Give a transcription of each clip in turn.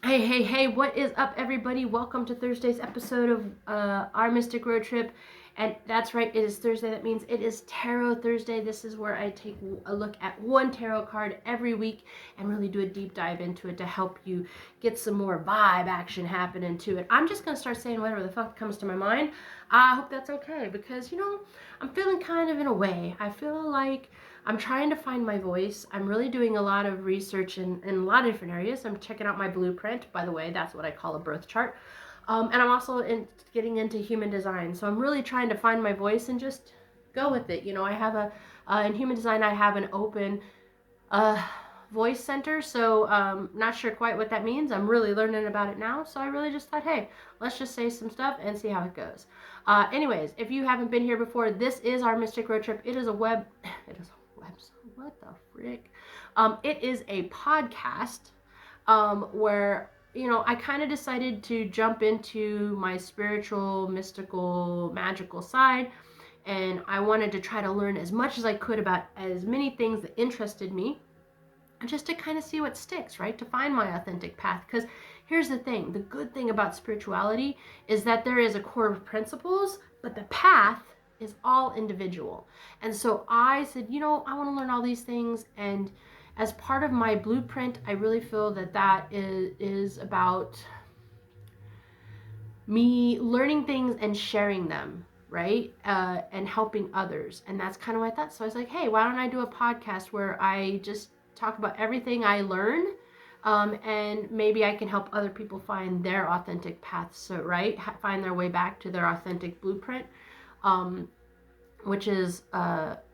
Hey, what is up, everybody? Welcome to Thursday's episode of our Mystic Road Trip. And that's right, it is Thursday. That means it is Tarot Thursday. This is where I take a look at one tarot card every week and really do a deep dive into it to help you get some more vibe action happening to it. I'm just going to start saying whatever the fuck comes to my mind. I hope that's okay because, I'm feeling kind of in a way. I feel like I'm trying to find my voice. I'm really doing a lot of research in a lot of different areas. I'm checking out my blueprint. By the way, that's what I call a birth chart. And I'm also getting into human design. So I'm really trying to find my voice and just go with it. I have in human design, I have an open voice center. So not sure quite what that means. I'm really learning about it now. So I really just thought, hey, let's just say some stuff and see how it goes. Anyways, if you haven't been here before, this is our Mystic Road Trip. It is a website. What the frick? It is a podcast where I kind of decided to jump into my spiritual, mystical, magical side, and I wanted to try to learn as much as I could about as many things that interested me, just to kind of see what sticks, right? To find my authentic path. Because here's the thing, the good thing about spirituality is that there is a core of principles, but the path is all individual. And so I said, I want to learn all these things, and as part of my blueprint, I really feel that is about me learning things and sharing them, right? And helping others. And that's kind of what I thought. So I was like, hey, why don't I do a podcast where I just talk about everything I learn, and maybe I can help other people find their authentic paths, so, right? Find their way back to their authentic blueprint, which is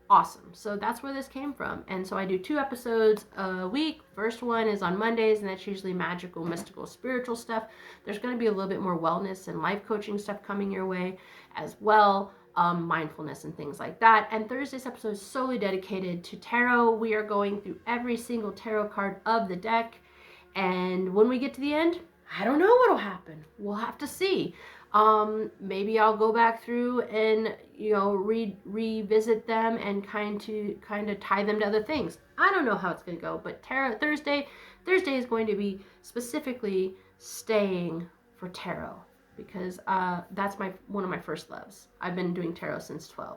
awesome. So that's where this came from. And so I do 2 episodes a week. First one is on Mondays, and that's usually magical, mystical, spiritual stuff. There's going to be a little bit more wellness and life coaching stuff coming your way as well, mindfulness and things like that. And Thursday's episode is solely dedicated to tarot. We are going through every single tarot card of the deck, and when we get to the end, I don't know what'll happen. We'll have to see. Maybe I'll go back through and revisit them and kind of tie them to other things. I don't know how it's going to go, but tarot Thursday is going to be specifically staying for tarot, because that's one of my first loves. I've been doing tarot since 12.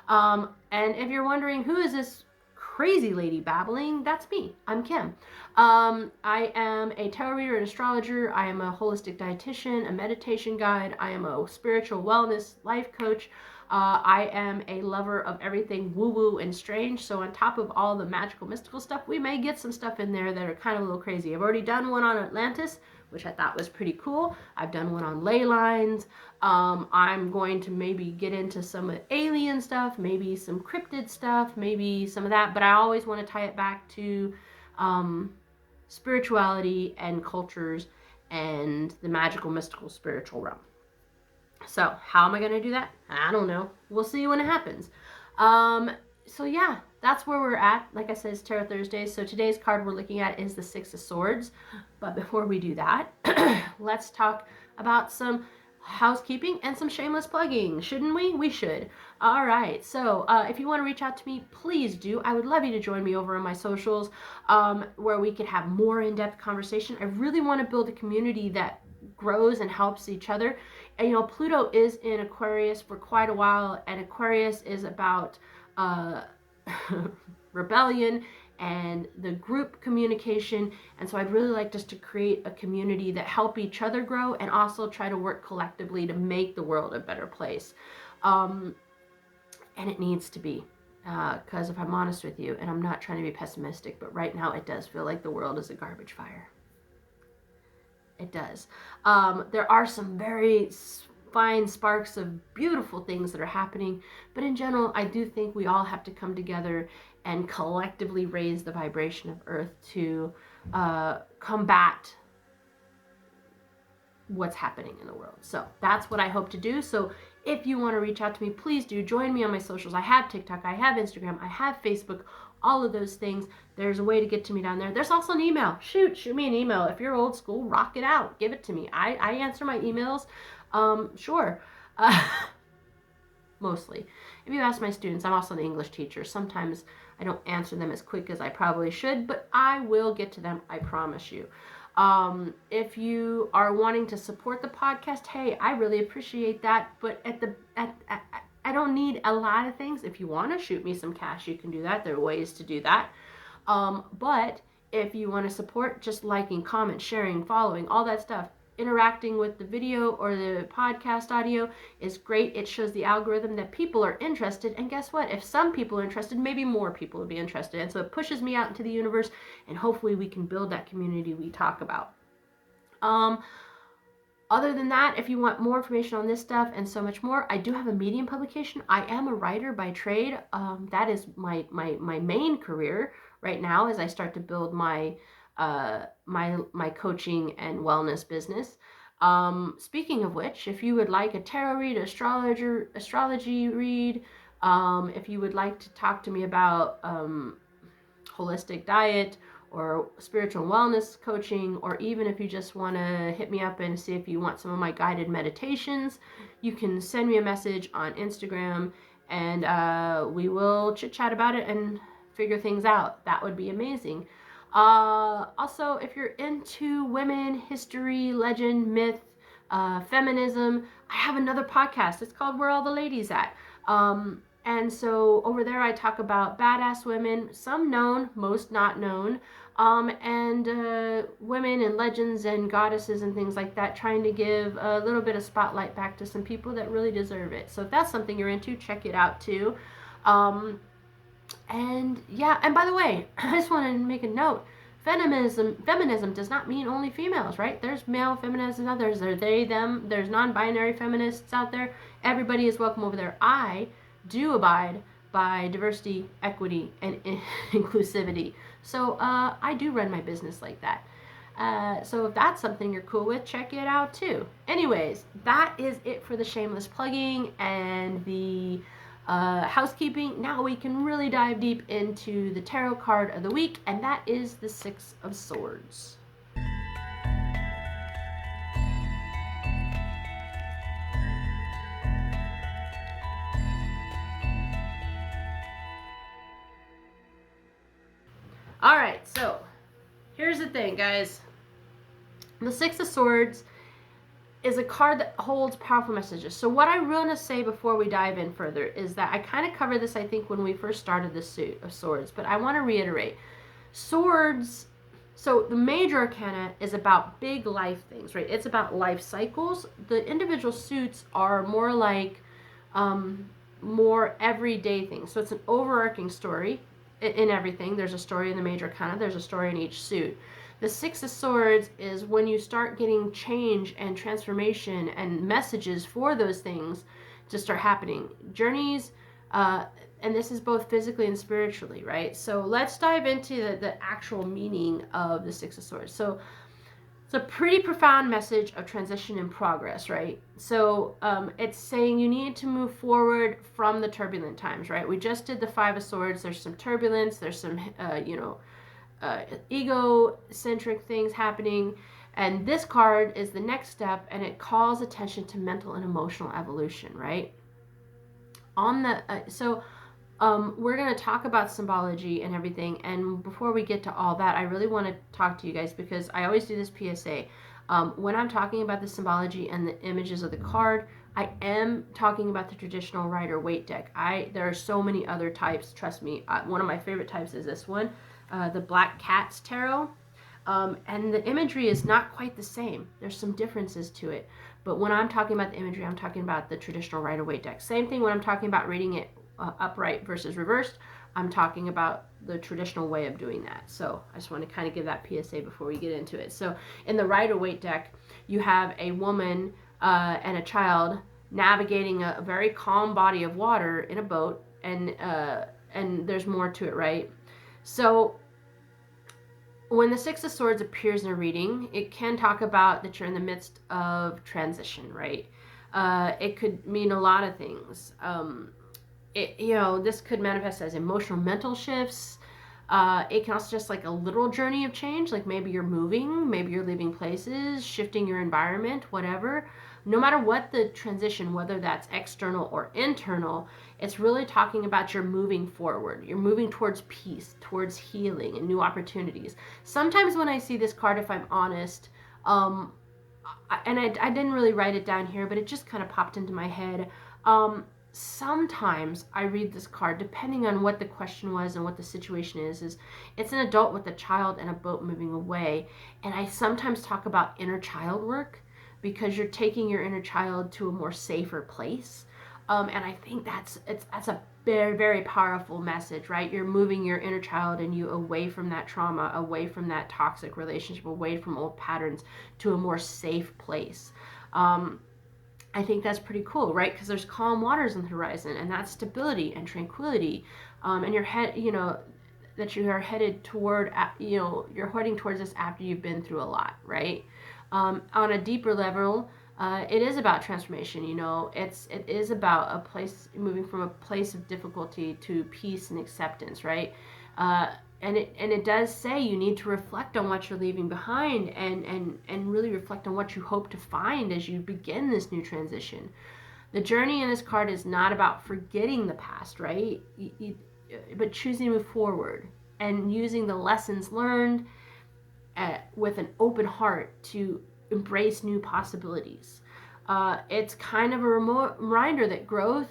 And if you're wondering who is this crazy lady babbling, that's me. I'm Kim. I am a tarot reader and astrologer. I am a holistic dietitian, a meditation guide. I am a spiritual wellness life coach. I am a lover of everything woo-woo and strange. So on top of all the magical, mystical stuff, we may get some stuff in there that are kind of a little crazy. I've already done one on Atlantis, which I thought was pretty cool. I've done one on ley lines. I'm going to maybe get into some alien stuff, maybe some cryptid stuff, maybe some of that, but I always want to tie it back to spirituality and cultures and the magical, mystical, spiritual realm. So how am I going to do that? I don't know. We'll see when it happens. So yeah, that's where we're at. Like I said, it's Tarot Thursday. So today's card we're looking at is the 6 of Swords. But before we do that, let's talk about some housekeeping and some shameless plugging. Shouldn't we? We should. All right. So if you want to reach out to me, please do. I would love you to join me over on my socials, where we could have more in-depth conversation. I really want to build a community that grows and helps each other. And Pluto is in Aquarius for quite a while, and Aquarius is about rebellion and the group communication. And so I'd really like just to create a community that help each other grow and also try to work collectively to make the world a better place. And it needs to be, because if I'm honest with you, and I'm not trying to be pessimistic, but right now it does feel like the world is a garbage fire. It does. There are some very fine sparks of beautiful things that are happening, but in general, I do think we all have to come together and collectively raise the vibration of Earth to combat what's happening in the world. So that's what I hope to do. So if you want to reach out to me, please do join me on my socials. I have TikTok, I have Instagram, I have Facebook, all of those things. There's a way to get to me down there. There's also an email. Shoot me an email. If you're old school, rock it out. Give it to me. I answer my emails. Sure. Mostly. If you ask my students, I'm also an English teacher. Sometimes I don't answer them as quick as I probably should, but I will get to them, I promise you. If you are wanting to support the podcast, hey, I really appreciate that. But I don't need a lot of things. If you want to shoot me some cash, you can do that. There are ways to do that. But if you want to support, just liking, comment, sharing, following, all that stuff, interacting with the video or the podcast audio is great. It shows the algorithm that people are interested. And guess what? If some people are interested, maybe more people will be interested. And so it pushes me out into the universe, and hopefully we can build that community we talk about. Other than that, if you want more information on this stuff and so much more, I do have a Medium publication. I am a writer by trade. That is my main career right now as I start to build my coaching and wellness business. Speaking of which, if you would like a tarot read, astrology read, if you would like to talk to me about holistic diet or spiritual wellness coaching, or even if you just want to hit me up and see if you want some of my guided meditations, you can send me a message on Instagram, and we will chit chat about it and figure things out. That would be amazing. Also, if you're into women, history, legend, myth, feminism, I have another podcast. It's called Where All the Ladies At. And so over there I talk about badass women, some known, most not known, and women and legends and goddesses and things like that, trying to give a little bit of spotlight back to some people that really deserve it. So if that's something you're into, check it out too. And yeah, and by the way, I just want to make a note. Feminism does not mean only females, right? There's male feminists and others. There's they, them. There's non-binary feminists out there. Everybody is welcome over there. I do abide by diversity, equity, and inclusivity. So I do run my business like that. So if that's something you're cool with, check it out too. Anyways, that is it for the shameless plugging and the housekeeping. Now we can really dive deep into the tarot card of the week, and that is the Six of Swords. All right, so here's the thing, guys. The Six of Swords is a card that holds powerful messages. So what I want to say before we dive in further is that I kind of covered this, I think, when we first started this suit of swords, but I want to reiterate. Swords, so the major arcana is about big life things, right? It's about life cycles. The individual suits are more like more everyday things. So it's an overarching story in everything. There's a story in the major arcana. There's a story in each suit. The Six of Swords is when you start getting change and transformation and messages for those things to start happening. Journeys, and this is both physically and spiritually, right? So let's dive into the actual meaning of the Six of Swords. So it's a pretty profound message of transition and progress, right? So it's saying you need to move forward from the turbulent times, right? We just did the Five of Swords. There's some turbulence. There's some, egocentric things happening, and this card is the next step, and it calls attention to mental and emotional evolution, right? On the we're going to talk about symbology and everything, and before we get to all that, I really want to talk to you guys, because I always do this PSA. When I'm talking about the symbology and the images of the card, I am talking about the traditional Rider-Waite deck. There are so many other types, trust me. One of my favorite types is this one, the Black Cat's Tarot, and the imagery is not quite the same. There's some differences to it, but when I'm talking about the imagery, I'm talking about the traditional Rider-Waite deck. Same thing when I'm talking about reading it upright versus reversed. I'm talking about the traditional way of doing that. So I just want to kind of give that PSA before we get into it. So in the Rider-Waite deck, you have a woman and a child navigating a very calm body of water in a boat, and there's more to it, right? So when the Six of Swords appears in a reading, it can talk about that you're in the midst of transition, right? It could mean a lot of things. This could manifest as emotional, mental shifts. It can also just like a literal journey of change, like maybe you're moving, maybe you're leaving places, shifting your environment, whatever. No matter what the transition, whether that's external or internal, It's really talking about you're moving forward. You're moving towards peace, towards healing and new opportunities. Sometimes when I see this card, if I'm honest, and I didn't really write it down here, but it just kind of popped into my head. Sometimes I read this card, depending on what the question was and what the situation is it's an adult with a child and a boat moving away. And I sometimes talk about inner child work because you're taking your inner child to a more safer place. And I think that's a very, very powerful message, right? You're moving your inner child and you away from that trauma, away from that toxic relationship, away from old patterns to a more safe place. I think that's pretty cool, right? Because there's calm waters on the horizon, and that's stability and tranquility. And your head, that you are headed toward, you're heading towards this after you've been through a lot, right? On a deeper level, it is about transformation. It is about a place, moving from a place of difficulty to peace and acceptance, right? And it does say you need to reflect on what you're leaving behind and really reflect on what you hope to find as you begin this new transition. The journey in this card is not about forgetting the past, right? But choosing to move forward and using the lessons learned with an open heart to embrace new possibilities. It's kind of a reminder that growth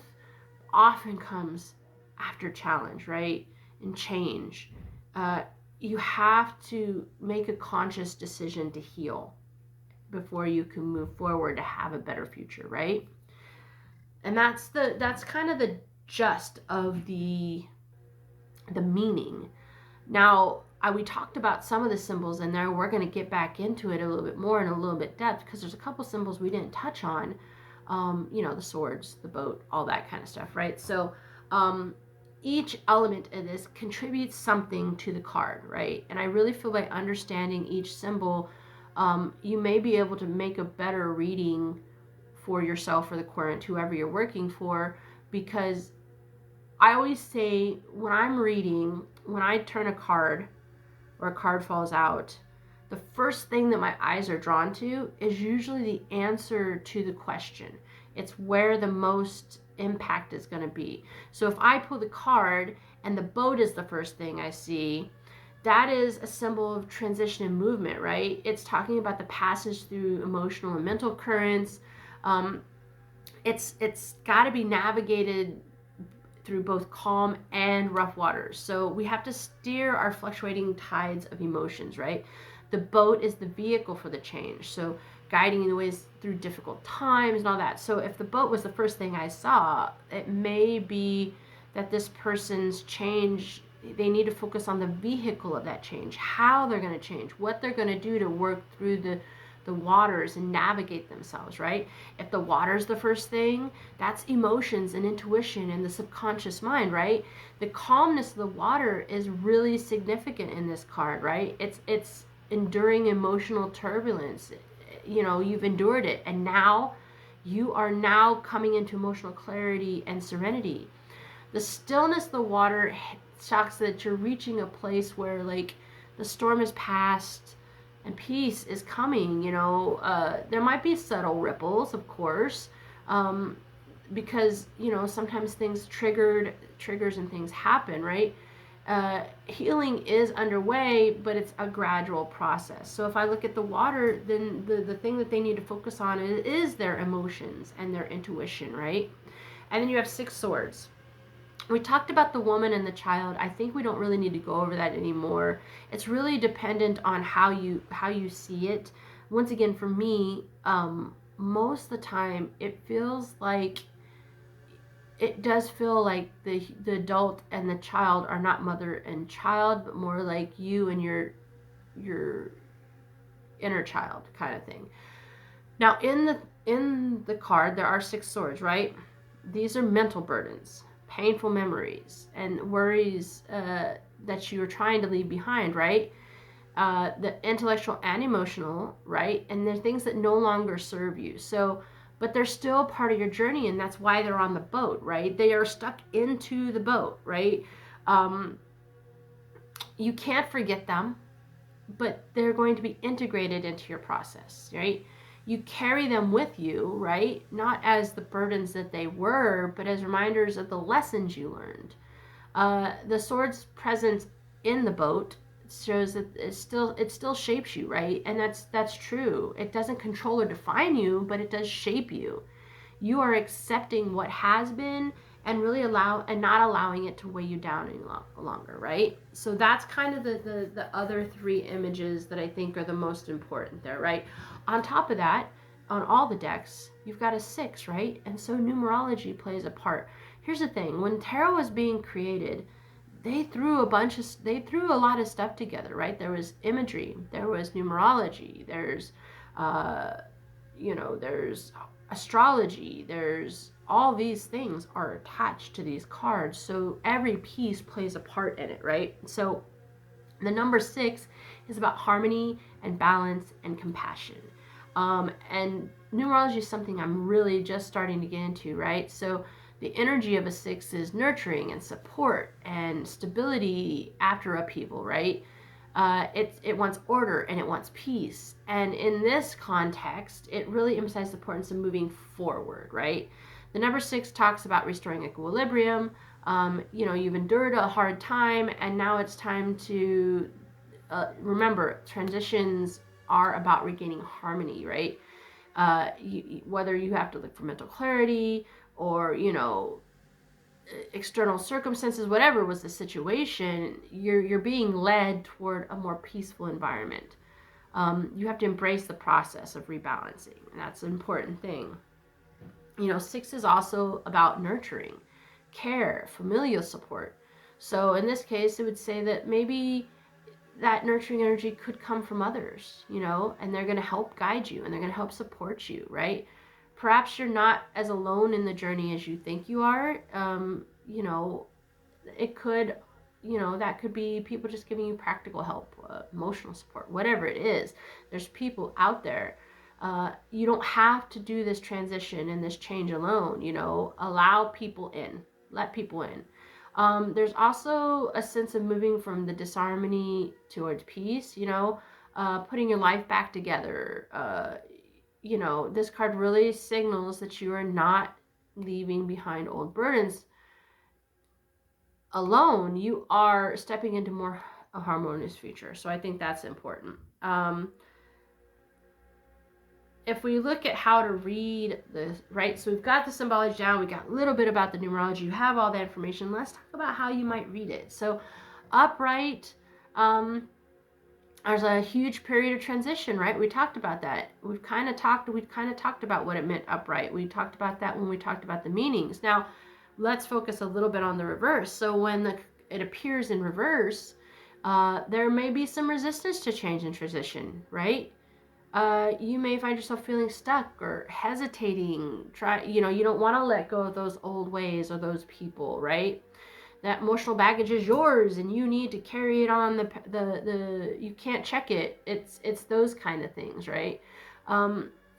often comes after challenge, right? And change. You have to make a conscious decision to heal before you can move forward to have a better future, right? And that's kind of the gist of the meaning. Now, we talked about some of the symbols in there. We're going to get back into it a little bit more in a little bit depth because there's a couple symbols we didn't touch on. The swords, the boat, all that kind of stuff, right? So each element of this contributes something to the card, right? And I really feel by understanding each symbol, you may be able to make a better reading for yourself or the client, whoever you're working for, because I always say when I'm reading, when I turn a card or a card falls out, the first thing that my eyes are drawn to is usually the answer to the question. It's where the most impact is going to be. So if I pull the card and the boat is the first thing I see, that is a symbol of transition and movement, right? It's talking about the passage through emotional and mental currents. It's got to be navigated through both calm and rough waters. So we have to steer our fluctuating tides of emotions, right? The boat is the vehicle for the change. So guiding the ways through difficult times and all that. So if the boat was the first thing I saw, it may be that this person's change, they need to focus on the vehicle of that change, how they're going to change, what they're going to do to work through the waters and navigate themselves, right? If the water's the first thing, that's emotions and intuition and the subconscious mind, right? The calmness of the water is really significant in this card, right? It's enduring emotional turbulence. You've endured it, and now you are now coming into emotional clarity and serenity. The stillness of the water shocks that you're reaching a place where, like, the storm is past and peace is coming. There might be subtle ripples, of course, because sometimes triggers and things happen, right? Healing is underway, but it's a gradual process. So if I look at the water, then the thing that they need to focus on is their emotions and their intuition, right? And then you have 6 swords. We talked about the woman and the child. I think we don't really need to go over that anymore. It's really dependent on how you see it. Once again, for me, most of the time, it does feel like the adult and the child are not mother and child, but more like you and your inner child kind of thing. Now, in the card, there are 6 swords, right? These are mental burdens, painful memories, and worries that you are trying to leave behind, right? The intellectual and emotional, right? And they're things that no longer serve you. So, but they're still part of your journey, and that's why they're on the boat, right? They are stuck into the boat, right? You can't forget them, but they're going to be integrated into your process, right? You carry them with you, right? Not as the burdens that they were, but as reminders of the lessons you learned. The sword's presence in the boat shows that it still shapes you, right? And that's true. It doesn't control or define you, but it does shape you. You are accepting what has been and really not allowing it to weigh you down any longer, right? So that's kind of the other three images that I think are the most important there, right? On top of that, on all the decks, you've got a 6, right? And so numerology plays a part. Here's the thing: when tarot was being created, they threw a lot of stuff together, right? There was imagery, there was numerology, there's uh, there's astrology, there's all these things are attached to these cards. So every piece plays a part in it, right? So the number 6 is about harmony and balance and compassion. And numerology is something I'm really just starting to get into, right? So the energy of a 6 is nurturing and support and stability after upheaval, right? It wants order and it wants peace. And in this context, it really emphasizes the importance of moving forward, right? The number 6 talks about restoring equilibrium. You've endured a hard time, and now it's time to remember, transitions are about regaining harmony, right? Whether you have to look for mental clarity or, external circumstances, whatever was the situation, you're being led toward a more peaceful environment. You have to embrace the process of rebalancing, and that's an important thing. 6 is also about nurturing, care, familial support. So in this case, it would say that maybe that nurturing energy could come from others, and they're going to help guide you and they're going to help support you, right? Perhaps you're not as alone in the journey as you think you are. It could, that could be people just giving you practical help, emotional support, whatever it is. There's people out there. You don't have to do this transition and this change alone, allow people in, let people in. There's also a sense of moving from the disharmony towards peace, putting your life back together. This card really signals that you are not leaving behind old burdens alone. You are stepping into more a harmonious future. So I think that's important. If we look at how to read this, right? So we've got the symbology down. We got a little bit about the numerology. You have all that information. Let's talk about how you might read it. So upright, there's a huge period of transition, right? We talked about that. We kind of talked about what it meant upright. We talked about that when we talked about the meanings. Now, let's focus a little bit on the reverse. So when it appears in reverse, there may be some resistance to change and transition, right? You may find yourself feeling stuck or hesitating. You don't want to let go of those old ways or those people, right? That emotional baggage is yours, and you need to carry it on. You can't check it. It's those kind of things, right?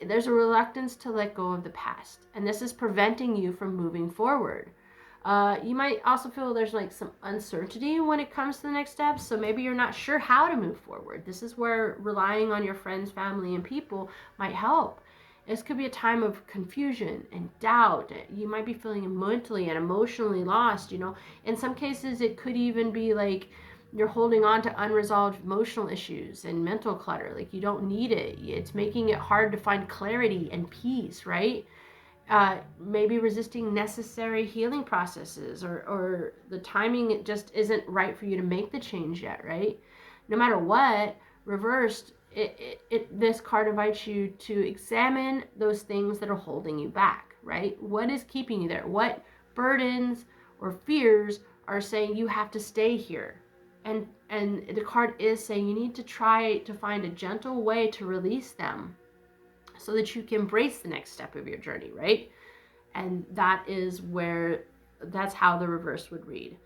There's a reluctance to let go of the past, and this is preventing you from moving forward. You might also feel there's like some uncertainty when it comes to the next steps. So maybe you're not sure how to move forward. This is where relying on your friends, family, and people might help. This could be a time of confusion and doubt. You might be feeling mentally and emotionally lost. In some cases, it could even be like you're holding on to unresolved emotional issues and mental clutter. Like you don't need it. It's making it hard to find clarity and peace, right? Maybe resisting necessary healing processes, or the timing just isn't right for you to make the change yet, right? No matter what, reversed, this card invites you to examine those things that are holding you back, right? What is keeping you there? What burdens or fears are saying you have to stay here? And the card is saying you need to try to find a gentle way to release them so that you can embrace the next step of your journey, right? And that's how the reverse would read.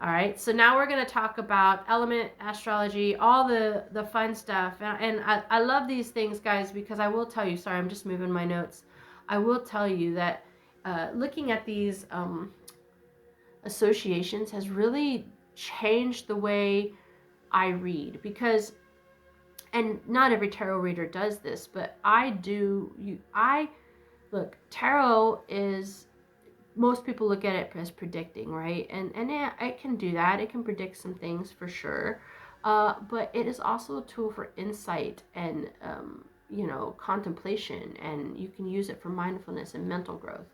All right, so now we're going to talk about element, astrology, all the fun stuff. And I love these things, guys, because I will tell you, sorry, I'm just moving my notes. I will tell you that looking at these associations has really changed the way I read, because And not every tarot reader does this, but I do. Look, tarot is, most people look at it as predicting, right? And yeah, it can do that. It can predict some things for sure. But it is also a tool for insight and contemplation, and you can use it for mindfulness and mental growth.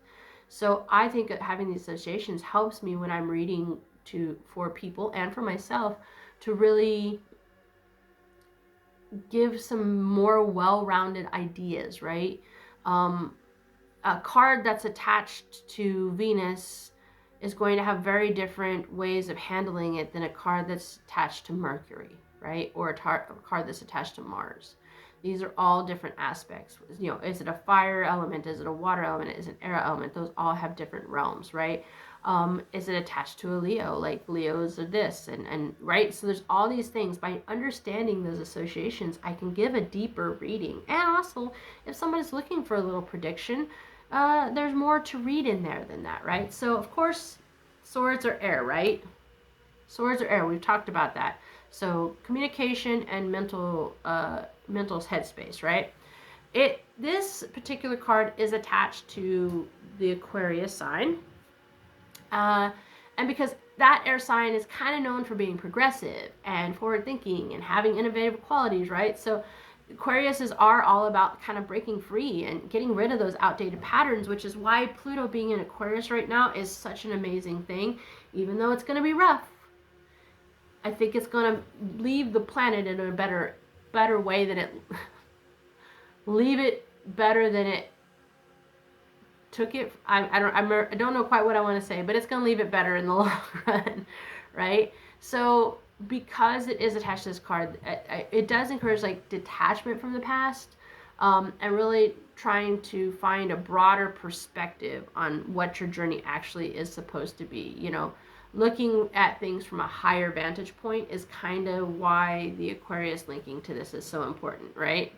So I think that having these associations helps me when I'm reading for people and for myself to really give some more well-rounded ideas, right? A card that's attached to Venus is going to have very different ways of handling it than a card that's attached to Mercury, right? Or a card that's attached to Mars. These are all different aspects. Is it a fire element? Is it a water element? Is it an air element? Those all have different realms, right? Is it attached to a Leo? Like Leos are this, and right? So there's all these things. By understanding those associations, I can give a deeper reading. And also, if somebody's looking for a little prediction, there's more to read in there than that, right? So, of course, swords are air, right? Swords are air. We've talked about that. So, communication and mental headspace, right? This particular card is attached to the Aquarius sign. And because that air sign is kind of known for being progressive and forward thinking and having innovative qualities, right? So Aquariuses are all about kind of breaking free and getting rid of those outdated patterns, which is why Pluto being in Aquarius right now is such an amazing thing. Even though it's going to be rough, I think it's going to leave the planet in a better way than it leave it better than it took it. I don't know quite what I want to say, but it's going to leave it better in the long run, right? So because it is attached to this card, it does encourage like detachment from the past, and really trying to find a broader perspective on what your journey actually is supposed to be. Looking at things from a higher vantage point is kind of why the Aquarius linking to this is so important, right?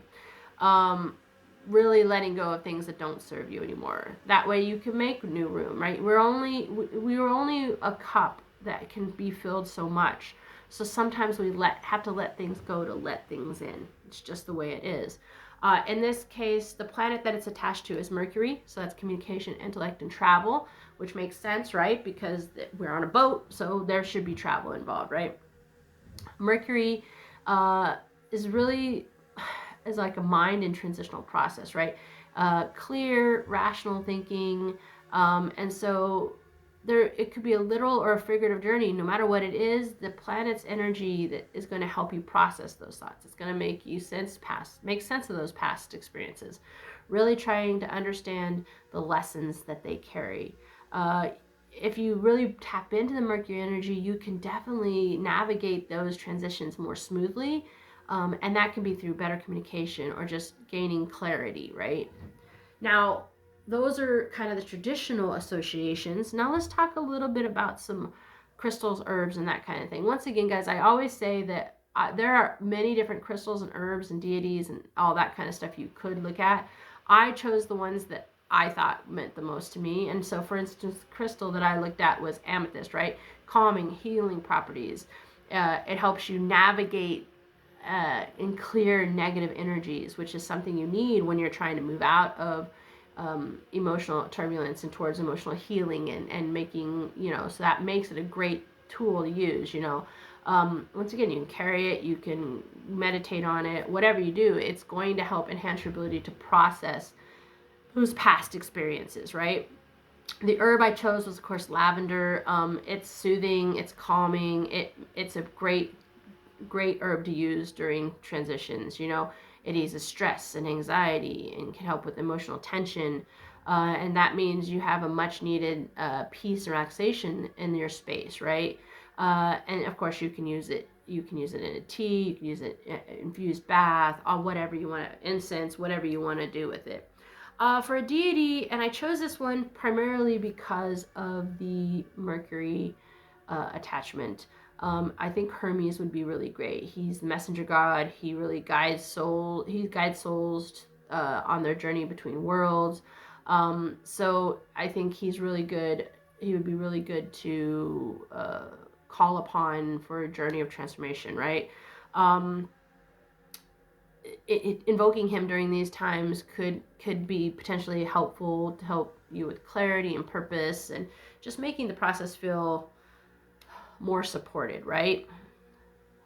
Really letting go of things that don't serve you anymore. That way you can make new room, right? We are only a cup that can be filled so much. So sometimes we have to let things go to let things in. It's just the way it is. In this case, the planet that it's attached to is Mercury. So that's communication, intellect, and travel, which makes sense, right? Because we're on a boat, so there should be travel involved, right? Mercury is like a mind in transitional process, right? Clear, rational thinking, and so it could be a literal or a figurative journey. No matter what it is, the planet's energy that is going to help you process those thoughts. It's going to make you make sense of those past experiences. Really trying to understand the lessons that they carry. If you really tap into the Mercury energy, you can definitely navigate those transitions more smoothly. And that can be through better communication or just gaining clarity, right? Now, those are kind of the traditional associations. Now let's talk a little bit about some crystals, herbs, and that kind of thing. Once again, guys, I always say that there are many different crystals and herbs and deities and all that kind of stuff you could look at. I chose the ones that I thought meant the most to me. And so, for instance, the crystal that I looked at was amethyst, right? Calming, healing properties. It helps you navigate and clear negative energies, which is something you need when you're trying to move out of emotional turbulence and towards emotional healing and making, so that makes it a great tool to use, once again, you can carry it, you can meditate on it, whatever you do, it's going to help enhance your ability to process those past experiences, right? The herb I chose was, of course, lavender. It's soothing, it's calming, it's a great herb to use during transitions. It eases stress and anxiety and can help with emotional tension, and that means you have a much needed peace and relaxation in your space, right? And of course you can use it in a tea, you can use it in infused bath, or whatever you want to, incense, whatever you want to do with it. For a deity, and I chose this one primarily because of the Mercury attachment. I think Hermes would be really great. He's the messenger god. He really guides souls. He guides souls on their journey between worlds. So I think he's really good. He would be really good to call upon for a journey of transformation, right? invoking him during these times could be potentially helpful to help you with clarity and purpose, and just making the process feel more supported, right?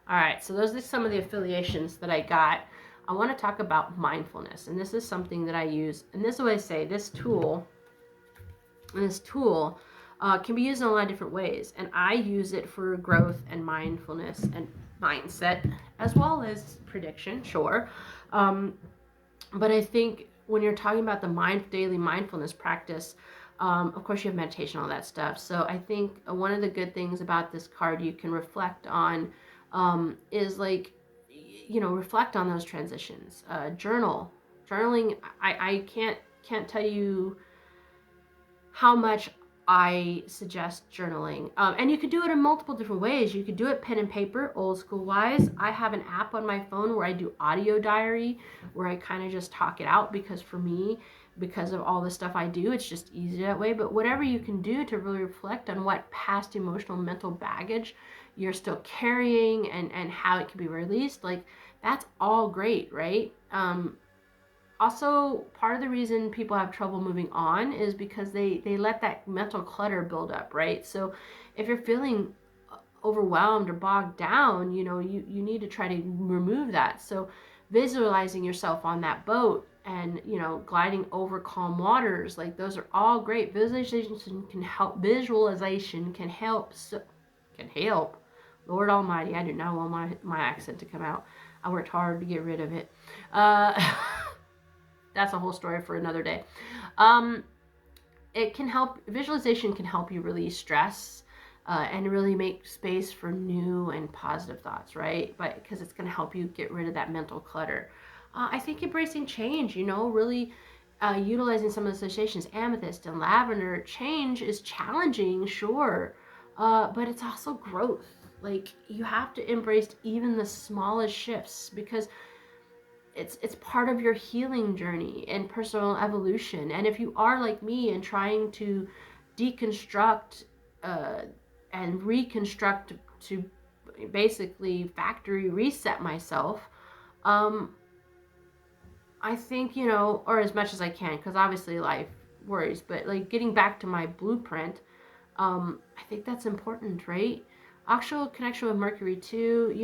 All right, so those are some of the affiliations that I got. I want to talk about mindfulness, and this is something that I use, and this is what I say, this tool can be used in a lot of different ways, and I use it for growth and mindfulness and mindset, as well as prediction, sure. But I think when you're talking about the daily mindfulness practice, of course you have meditation, all that stuff. So I think one of the good things about this card you can reflect on is like, reflect on those transitions. Journaling. I can't tell you how much I suggest journaling. And you could do it in multiple different ways. You could do it pen and paper, old school wise. I have an app on my phone where I do audio diary, where I kind of just talk it out, because for me, because of all the stuff I do, it's just easier that way. But whatever you can do to really reflect on what past emotional mental baggage you're still carrying, and how it can be released, like, that's all great, right? Also, part of the reason people have trouble moving on is because they let that mental clutter build up, right? So if you're feeling overwhelmed or bogged down, you need to try to remove that. So visualizing yourself on that boat, and gliding over calm waters, like, those are all great. Visualization can help. Lord Almighty, I do not want my accent to come out. I worked hard to get rid of it. That's a whole story for another day. It can help. Visualization can help you release stress, and really make space for new and positive thoughts, right? But because it's going to help you get rid of that mental clutter. I think embracing change, really utilizing some of the associations, amethyst and lavender. Change is challenging, sure, but it's also growth. Like, you have to embrace even the smallest shifts, because it's part of your healing journey and personal evolution. And if you are like me and trying to deconstruct and reconstruct to basically factory reset myself, I think, or as much as I can, because obviously life worries, but like getting back to my blueprint, I think that's important, right? Actual connection with Mercury too,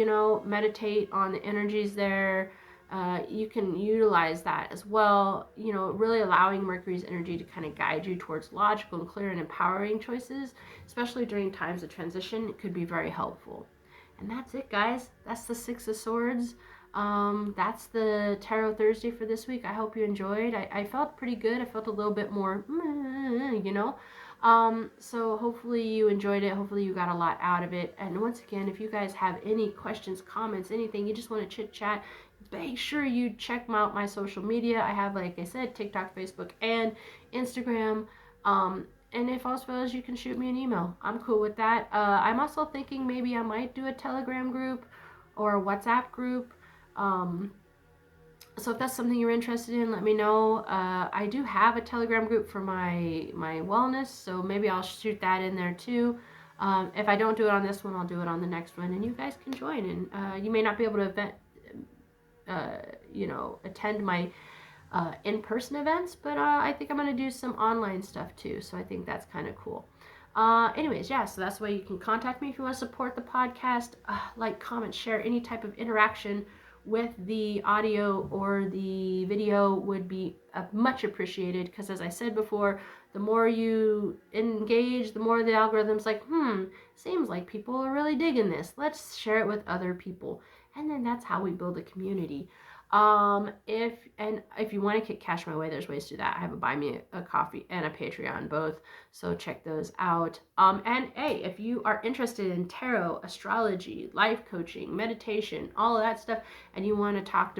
meditate on the energies there. You can utilize that as well, really allowing Mercury's energy to kind of guide you towards logical and clear and empowering choices, especially during times of transition. It could be very helpful. And that's it, guys. That's the Six of Swords. That's the Tarot Thursday for this week. I hope you enjoyed. I felt pretty good. I felt a little bit more, so hopefully you enjoyed it. Hopefully you got a lot out of it. And once again, if you guys have any questions, comments, anything, you just want to chit chat, make sure you check out my social media. I have, like I said, TikTok, Facebook, and Instagram. And if all fails, you can shoot me an email. I'm cool with that. I'm also thinking maybe I might do a Telegram group or a WhatsApp group. So if that's something you're interested in, let me know. I do have a Telegram group for my wellness, so maybe I'll shoot that in there too. If I don't do it on this one, I'll do it on the next one, and you guys can join. And you may not be able to attend my in-person events, but I think I'm going to do some online stuff too, so I think that's kind of cool. Anyways, yeah, so that's why you can contact me if you want to support the podcast. Like, comment, share, any type of interaction with the audio or the video would be much appreciated, because as I said before, the more you engage, the more the algorithm's like, seems like people are really digging this. Let's share it with other people. And then that's how we build a community. If you want to kick cash my way, there's ways to do that. I have a Buy Me a Coffee and a Patreon, both, so check those out. And hey, if you are interested in tarot, astrology, life coaching, meditation, all of that stuff, and you want to talk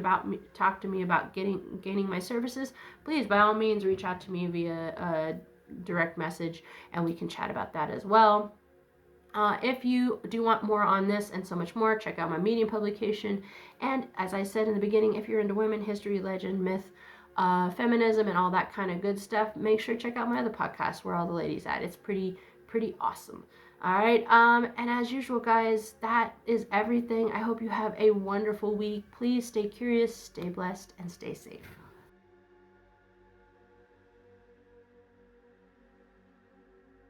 to me about gaining my services, please, by all means, reach out to me via a direct message, and we can chat about that as well. If you do want more on this and so much more, check out my Medium publication. And as I said in the beginning, if you're into women, history, legend, myth, feminism, and all that kind of good stuff, make sure to check out my other podcast, Where All the Ladies At. It's pretty awesome. All right. And as usual, guys, that is everything. I hope you have a wonderful week. Please stay curious, stay blessed, and stay safe.